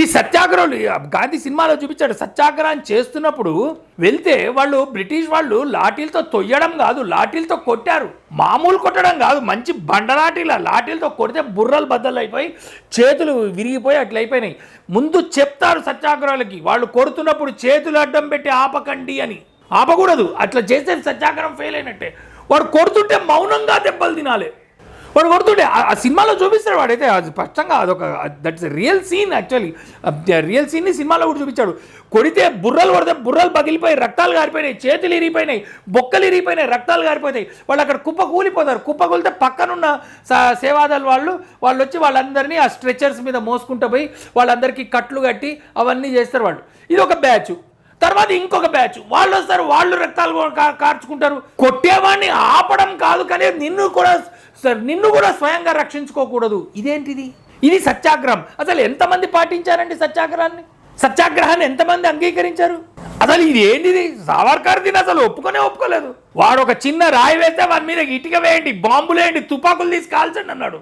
ఈ సత్యాగ్రహులు గాంధీ సినిమాలో చూపించాడు. సత్యాగ్రహం చేస్తున్నప్పుడు వెళ్తే వాళ్ళు బ్రిటిష్ వాళ్ళు లాఠీలతో తొయ్యడం కాదు, లాఠీలతో కొట్టారు. మామూలు కొట్టడం కాదు, మంచి బండలాఠీల లాఠీలతో కొడితే బుర్రలు బద్దలు అయిపోయి చేతులు విరిగిపోయి అట్లా అయిపోయినాయి. ముందు చెప్తారు సత్యాగ్రహాలకి, వాళ్ళు కొడుతున్నప్పుడు చేతులు అడ్డం పెట్టి ఆపకండి అని. ఆపకూడదు, అట్లా చేస్తే సత్యాగ్రహం ఫెయిల్ అయినట్టే. వాడు కొడుతుంటే మౌనంగా దెబ్బలు తినాలి. వాడు కొడుతుంటే ఆ సినిమాలో చూపిస్తాడు వాడైతే, అది స్పష్టంగా అదొక that's real scene. Actually real సీన్ని సినిమాలో కూడా చూపించాడు. కొడితే బుర్రలు కొడితే బుర్రలు పగిలిపోయి రక్తాలు గారిపోయినాయి, చేతులు ఇరిగిపోయినాయి, బొక్కలు ఇరిగిపోయినాయి, రక్తాలు గారిపోతాయి. వాళ్ళు అక్కడ కుప్ప కూలిపోతారు. కుప్ప కూలితే పక్కనున్న సేవాదళ వాళ్ళు వచ్చి వాళ్ళందరినీ ఆ స్ట్రెచర్స్ మీద మోసుకుంటూ పోయి వాళ్ళందరికీ కట్లు కట్టి అవన్నీ చేస్తారు వాళ్ళు. ఇది ఒక బ్యాచ్. తర్వాత ఇంకొక బ్యాచ్ వాళ్ళు వస్తారు, వాళ్ళు రక్తాలు కార్చుకుంటారు. కొట్టేవాడిని ఆపడం కాదు, కానీ నిన్ను కూడా స్వయంగా రక్షించుకోకూడదు. ఇదేంటిది? ఇది సత్యాగ్రహం. అసలు ఎంతమంది పాటించారండి సత్యాగ్రహాన్ని? సత్యాగ్రహాన్ని ఎంతమంది అంగీకరించారు? అసలు ఇది ఏంటిది? సావర్కర్ దీన్ని అసలు ఒప్పుకోలేదు. వాడు ఒక చిన్న రాయి వేస్తే వాడి మీద ఇటుక వేయండి, బాంబులు వేయండి, తుపాకులు తీసి కాల్చండి అన్నాడు.